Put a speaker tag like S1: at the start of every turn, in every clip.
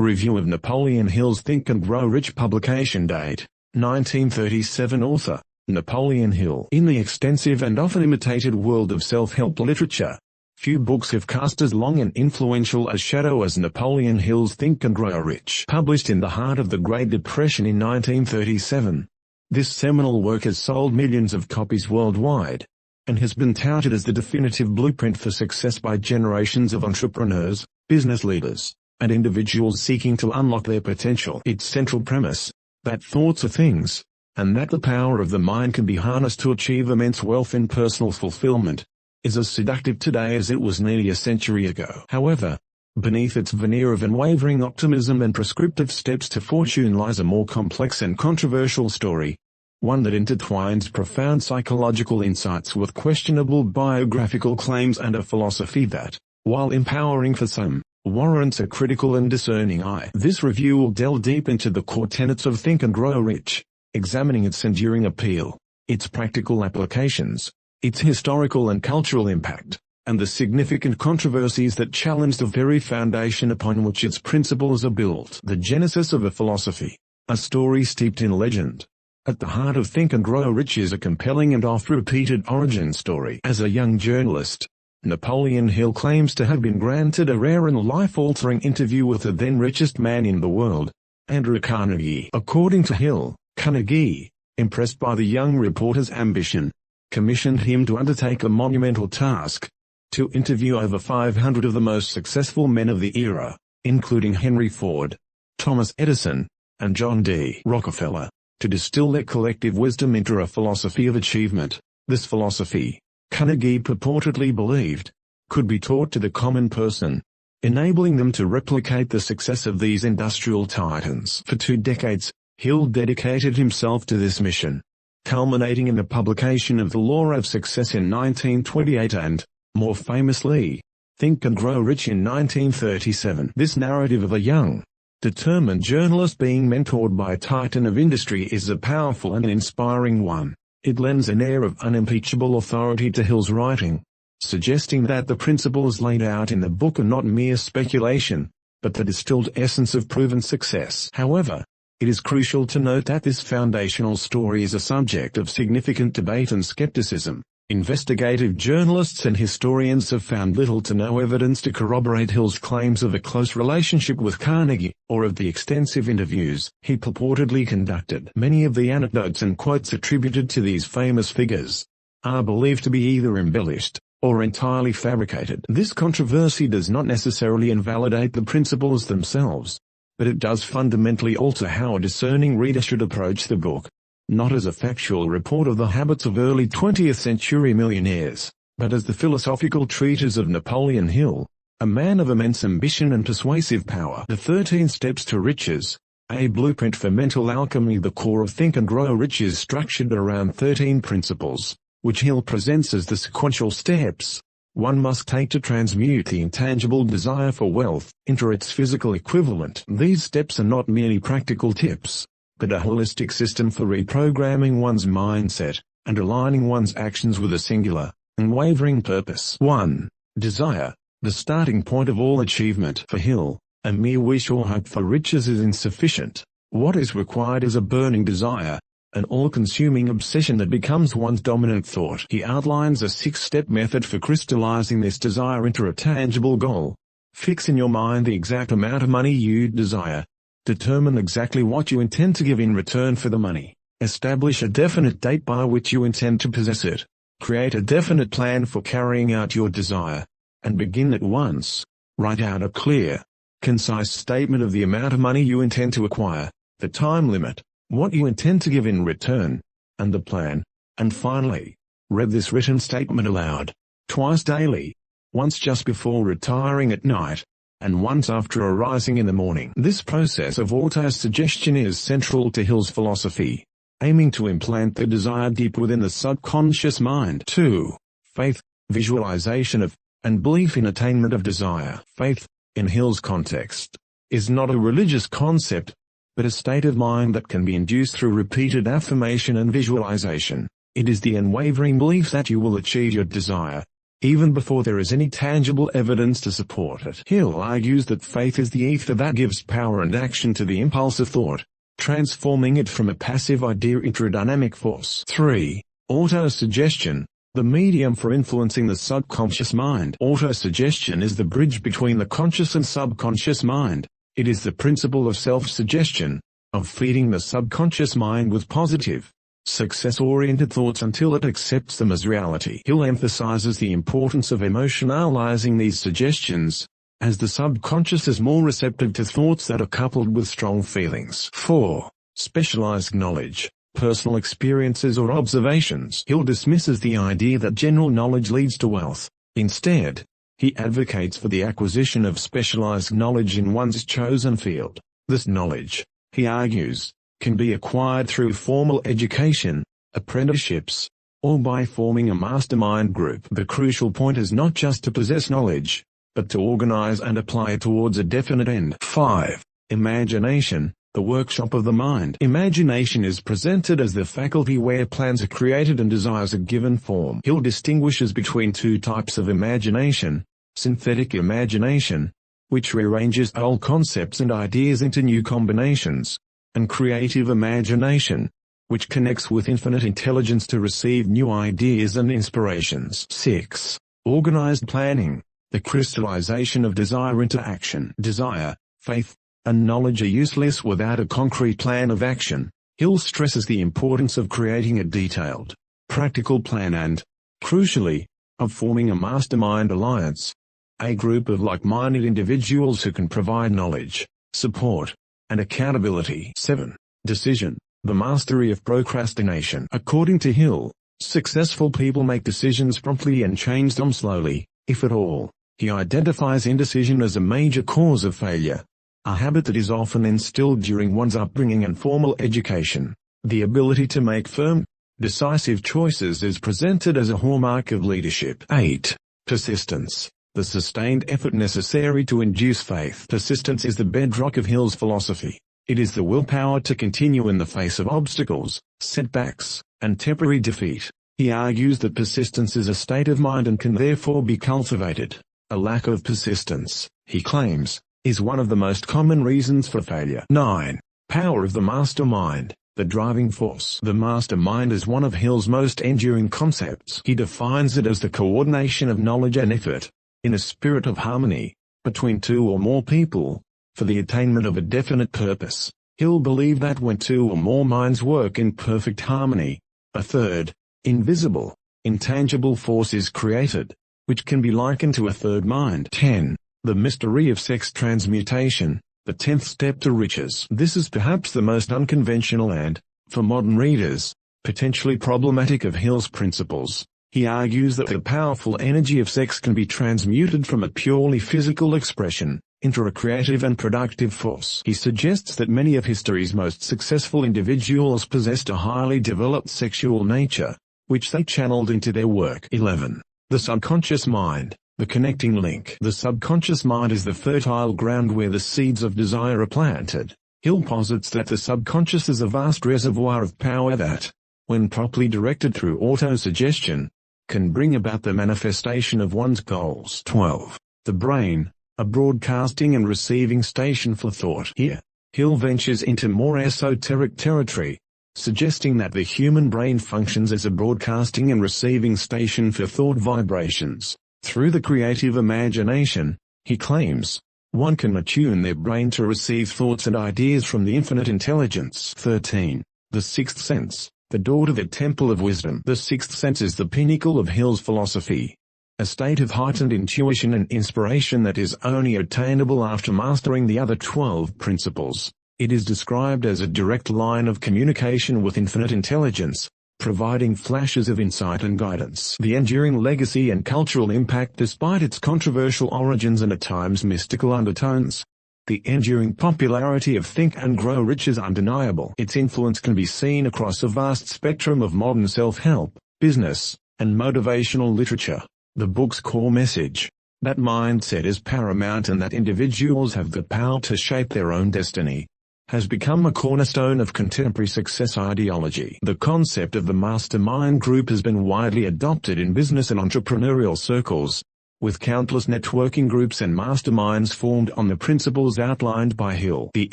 S1: Review of Napoleon Hill's Think and Grow Rich. Publication date, 1937. Author, Napoleon Hill. In the extensive and often imitated world of self-help literature, few books have cast as long and influential a shadow as Napoleon Hill's Think and Grow Rich. Published in the heart of the Great Depression in 1937, this seminal work has sold millions of copies worldwide, and has been touted as the definitive blueprint for success by generations of entrepreneurs, business leaders, and individuals seeking to unlock their potential. Its central premise, that thoughts are things, and that the power of the mind can be harnessed to achieve immense wealth and personal fulfillment, is as seductive today as it was nearly a century ago. However, beneath its veneer of unwavering optimism and prescriptive steps to fortune lies a more complex and controversial story, one that intertwines profound psychological insights with questionable biographical claims and a philosophy that, while empowering for some, warrants a critical and discerning eye. This review will delve deep into the core tenets of Think and Grow Rich, examining its enduring appeal, its practical applications, its historical and cultural impact, and the significant controversies that challenge the very foundation upon which its principles are built. The genesis of a philosophy, a story steeped in legend. At the heart of Think and Grow Rich is a compelling and oft-repeated origin story. As a young journalist, Napoleon Hill claims to have been granted a rare and life-altering interview with the then richest man in the world, Andrew Carnegie. According to Hill, Carnegie, impressed by the young reporter's ambition, commissioned him to undertake a monumental task, to interview over 500 of the most successful men of the era, including Henry Ford, Thomas Edison, and John D. Rockefeller, to distill their collective wisdom into a philosophy of achievement. This philosophy, Carnegie purportedly believed, could be taught to the common person, enabling them to replicate the success of these industrial titans. For 2 decades, Hill dedicated himself to this mission, culminating in the publication of The Law of Success in 1928 and, more famously, Think and Grow Rich in 1937. This narrative of a young, determined journalist being mentored by a titan of industry is a powerful and inspiring one. It lends an air of unimpeachable authority to Hill's writing, suggesting that the principles laid out in the book are not mere speculation, but the distilled essence of proven success. However, it is crucial to note that this foundational story is a subject of significant debate and skepticism. Investigative journalists and historians have found little to no evidence to corroborate Hill's claims of a close relationship with Carnegie, or of the extensive interviews he purportedly conducted. Many of the anecdotes and quotes attributed to these famous figures are believed to be either embellished, or entirely fabricated. This controversy does not necessarily invalidate the principles themselves, but it does fundamentally alter how a discerning reader should approach the book. Not as a factual report of the habits of early 20th century millionaires, but as the philosophical treatise of Napoleon Hill, a man of immense ambition and persuasive power. The 13 Steps to Riches, a blueprint for mental alchemy. The core of Think and Grow Rich is structured around 13 principles, which Hill presents as the sequential steps one must take to transmute the intangible desire for wealth into its physical equivalent. These steps are not merely practical tips, but a holistic system for reprogramming one's mindset, and aligning one's actions with a singular, unwavering purpose. 1. Desire, the starting point of all achievement. For Hill, a mere wish or hope for riches is insufficient. What is required is a burning desire, an all-consuming obsession that becomes one's dominant thought. He outlines a 6-step method for crystallizing this desire into a tangible goal. Fix in your mind the exact amount of money you desire. Determine exactly what you intend to give in return for the money. Establish a definite date by which you intend to possess it. Create a definite plan for carrying out your desire, and begin at once. Write out a clear, concise statement of the amount of money you intend to acquire, the time limit, what you intend to give in return, and the plan. And finally, read this written statement aloud, twice daily, once just before retiring at night, and once after arising in the morning. This process of auto-suggestion is central to Hill's philosophy, aiming to implant the desire deep within the subconscious mind. 2. Faith, visualization of, and belief in attainment of desire. Faith, in Hill's context, is not a religious concept, but a state of mind that can be induced through repeated affirmation and visualization. It is the unwavering belief that you will achieve your desire, even before there is any tangible evidence to support it. Hill argues that faith is the ether that gives power and action to the impulse of thought, transforming it from a passive idea into a dynamic force. 3. Autosuggestion, the medium for influencing the subconscious mind. Autosuggestion is the bridge between the conscious and subconscious mind. It is the principle of self-suggestion, of feeding the subconscious mind with positive, success-oriented thoughts until it accepts them as reality. Hill emphasizes the importance of emotionalizing these suggestions, as the subconscious is more receptive to thoughts that are coupled with strong feelings. 4. Specialized knowledge, personal experiences or observations. Hill dismisses the idea that general knowledge leads to wealth. Instead, he advocates for the acquisition of specialized knowledge in one's chosen field. This knowledge, he argues, can be acquired through formal education, apprenticeships, or by forming a mastermind group. The crucial point is not just to possess knowledge, but to organize and apply it towards a definite end. 5. Imagination, the workshop of the mind. Imagination is presented as the faculty where plans are created and desires are given form. Hill distinguishes between two types of imagination: synthetic imagination, which rearranges old concepts and ideas into new combinations, and creative imagination, which connects with infinite intelligence to receive new ideas and inspirations. 6. Organized planning, the crystallization of desire into action. Desire, faith, and knowledge are useless without a concrete plan of action. Hill stresses the importance of creating a detailed, practical plan and, crucially, of forming a mastermind alliance, a group of like-minded individuals who can provide knowledge, support, and accountability. 7. Decision, the mastery of procrastination. According to Hill, successful people make decisions promptly and change them slowly, if at all. He identifies indecision as a major cause of failure, a habit that is often instilled during one's upbringing and formal education. The ability to make firm, decisive choices is presented as a hallmark of leadership. 8. Persistence, the sustained effort necessary to induce faith. Persistence is the bedrock of Hill's philosophy. It is the willpower to continue in the face of obstacles, setbacks, and temporary defeat. He argues that persistence is a state of mind and can therefore be cultivated. A lack of persistence, he claims, is one of the most common reasons for failure. 9. Power of the mastermind, the driving force. The mastermind is one of Hill's most enduring concepts. He defines it as the coordination of knowledge and effort, in a spirit of harmony, between two or more people, for the attainment of a definite purpose. Hill believed that when two or more minds work in perfect harmony, a third, invisible, intangible force is created, which can be likened to a third mind. 10. The mystery of sex transmutation, the 10th step to riches. This is perhaps the most unconventional and, for modern readers, potentially problematic of Hill's principles. He argues that the powerful energy of sex can be transmuted from a purely physical expression into a creative and productive force. He suggests that many of history's most successful individuals possessed a highly developed sexual nature, which they channeled into their work. 11. The subconscious mind, the connecting link. The subconscious mind is the fertile ground where the seeds of desire are planted. Hill posits that the subconscious is a vast reservoir of power that, when properly directed through autosuggestion, can bring about the manifestation of one's goals. 12. The brain, a broadcasting and receiving station for thought. Here, Hill ventures into more esoteric territory, suggesting that the human brain functions as a broadcasting and receiving station for thought vibrations. Through the creative imagination, he claims, one can attune their brain to receive thoughts and ideas from the infinite intelligence. 13. The sixth sense, the door to the temple of wisdom. The sixth sense is the pinnacle of Hill's philosophy, a state of heightened intuition and inspiration that is only attainable after mastering the other 12 principles. It is described as a direct line of communication with infinite intelligence, providing flashes of insight and guidance. The enduring legacy and cultural impact despite its controversial origins and at times mystical undertones. The enduring popularity of Think and Grow Rich is undeniable. Its influence can be seen across a vast spectrum of modern self-help, business, and motivational literature. The book's core message, that mindset is paramount and that individuals have the power to shape their own destiny, has become a cornerstone of contemporary success ideology. The concept of the mastermind group has been widely adopted in business and entrepreneurial circles, with countless networking groups and masterminds formed on the principles outlined by Hill. The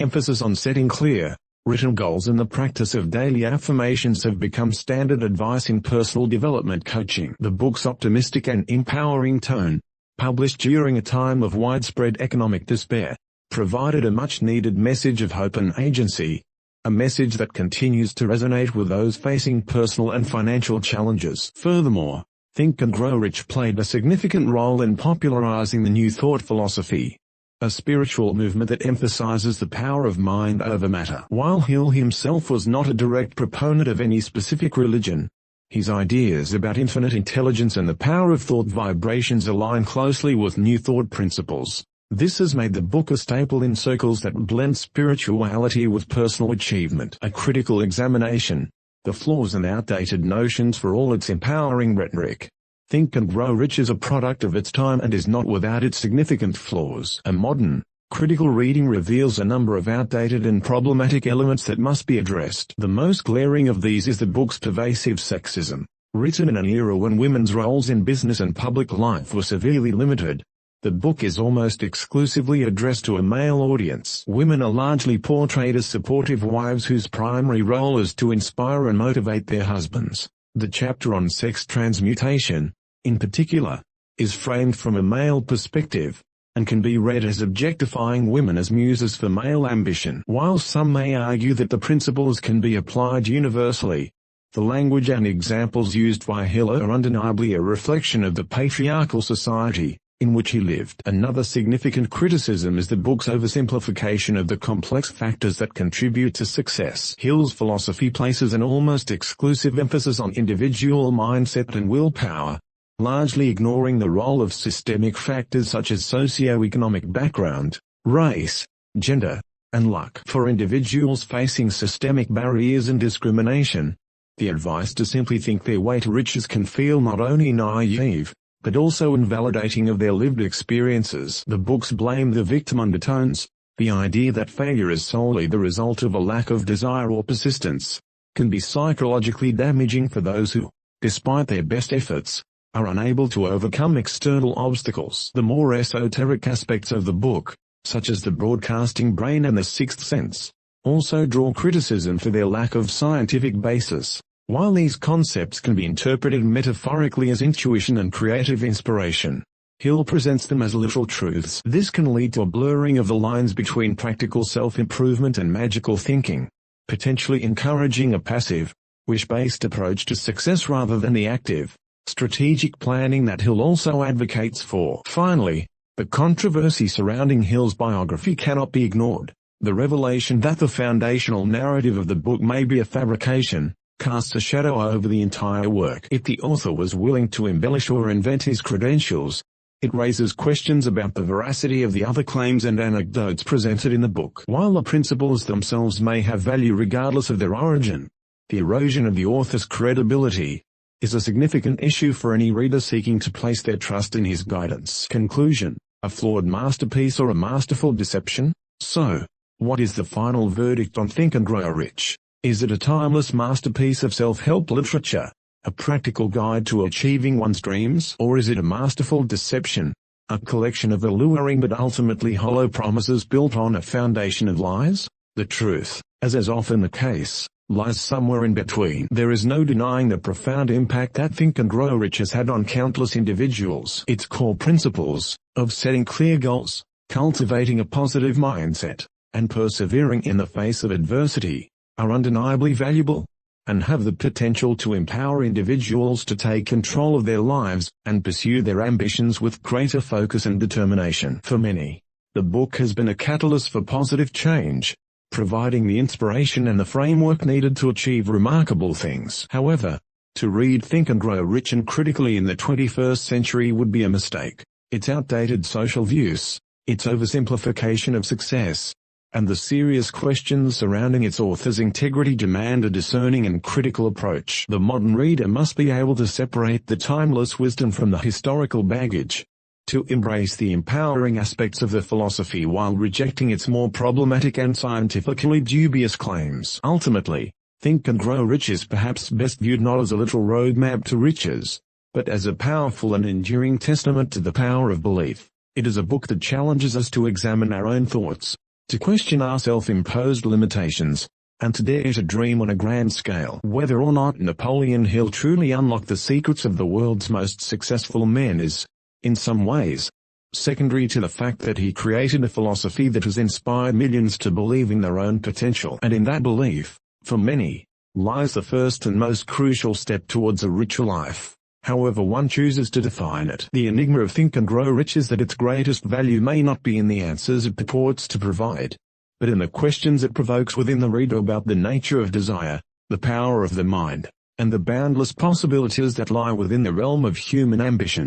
S1: emphasis on setting clear, written goals and the practice of daily affirmations have become standard advice in personal development coaching. The book's optimistic and empowering tone, published during a time of widespread economic despair, provided a much-needed message of hope and agency, a message that continues to resonate with those facing personal and financial challenges. Furthermore, Think and Grow Rich played a significant role in popularizing the New Thought philosophy, a spiritual movement that emphasizes the power of mind over matter. While Hill himself was not a direct proponent of any specific religion, his ideas about infinite intelligence and the power of thought vibrations align closely with New Thought principles. This has made the book a staple in circles that blend spirituality with personal achievement. A critical examination, the flaws and outdated notions for all its empowering rhetoric. Think and Grow Rich is a product of its time and is not without its significant flaws. A modern, critical reading reveals a number of outdated and problematic elements that must be addressed. The most glaring of these is the book's pervasive sexism. Written in an era when women's roles in business and public life were severely limited, the book is almost exclusively addressed to a male audience. Women are largely portrayed as supportive wives whose primary role is to inspire and motivate their husbands. The chapter on sex transmutation, in particular, is framed from a male perspective, and can be read as objectifying women as muses for male ambition. While some may argue that the principles can be applied universally, the language and examples used by Hill are undeniably a reflection of the patriarchal society in which he lived. Another significant criticism is the book's oversimplification of the complex factors that contribute to success. Hill's philosophy places an almost exclusive emphasis on individual mindset and willpower, largely ignoring the role of systemic factors such as socioeconomic background, race, gender, and luck. For individuals facing systemic barriers and discrimination, the advice to simply think their way to riches can feel not only naive, but also invalidating of their lived experiences. The book's blame the victim undertones, the idea that failure is solely the result of a lack of desire or persistence, can be psychologically damaging for those who, despite their best efforts, are unable to overcome external obstacles. The more esoteric aspects of the book, such as the broadcasting brain and the sixth sense, also draw criticism for their lack of scientific basis. While these concepts can be interpreted metaphorically as intuition and creative inspiration, Hill presents them as literal truths. This can lead to a blurring of the lines between practical self-improvement and magical thinking, potentially encouraging a passive, wish-based approach to success rather than the active, strategic planning that Hill also advocates for. Finally, the controversy surrounding Hill's biography cannot be ignored. The revelation that the foundational narrative of the book may be a fabrication casts a shadow over the entire work. If the author was willing to embellish or invent his credentials, it raises questions about the veracity of the other claims and anecdotes presented in the book. While the principles themselves may have value regardless of their origin, the erosion of the author's credibility is a significant issue for any reader seeking to place their trust in his guidance. Conclusion: a flawed masterpiece or a masterful deception? So, what is the final verdict on Think and Grow Rich? Is it a timeless masterpiece of self-help literature, a practical guide to achieving one's dreams? Or is it a masterful deception, a collection of alluring but ultimately hollow promises built on a foundation of lies? The truth, as is often the case, lies somewhere in between. There is no denying the profound impact that Think and Grow Rich has had on countless individuals. Its core principles, of setting clear goals, cultivating a positive mindset, and persevering in the face of adversity, are undeniably valuable, and have the potential to empower individuals to take control of their lives and pursue their ambitions with greater focus and determination. For many, the book has been a catalyst for positive change, providing the inspiration and the framework needed to achieve remarkable things. However, to read Think and Grow Rich and critically in the 21st century would be a mistake. Its outdated social views, its oversimplification of success, and the serious questions surrounding its author's integrity demand a discerning and critical approach. The modern reader must be able to separate the timeless wisdom from the historical baggage, to embrace the empowering aspects of the philosophy while rejecting its more problematic and scientifically dubious claims. Ultimately, Think and Grow Rich is perhaps best viewed not as a literal roadmap to riches, but as a powerful and enduring testament to the power of belief. It is a book that challenges us to examine our own thoughts, to question our self-imposed limitations, and to dare to dream on a grand scale. Whether or not Napoleon Hill truly unlocked the secrets of the world's most successful men is, in some ways, secondary to the fact that he created a philosophy that has inspired millions to believe in their own potential. And in that belief, for many, lies the first and most crucial step towards a richer life, however one chooses to define it. The enigma of Think and Grow Rich is that its greatest value may not be in the answers it purports to provide, but in the questions it provokes within the reader about the nature of desire, the power of the mind, and the boundless possibilities that lie within the realm of human ambition.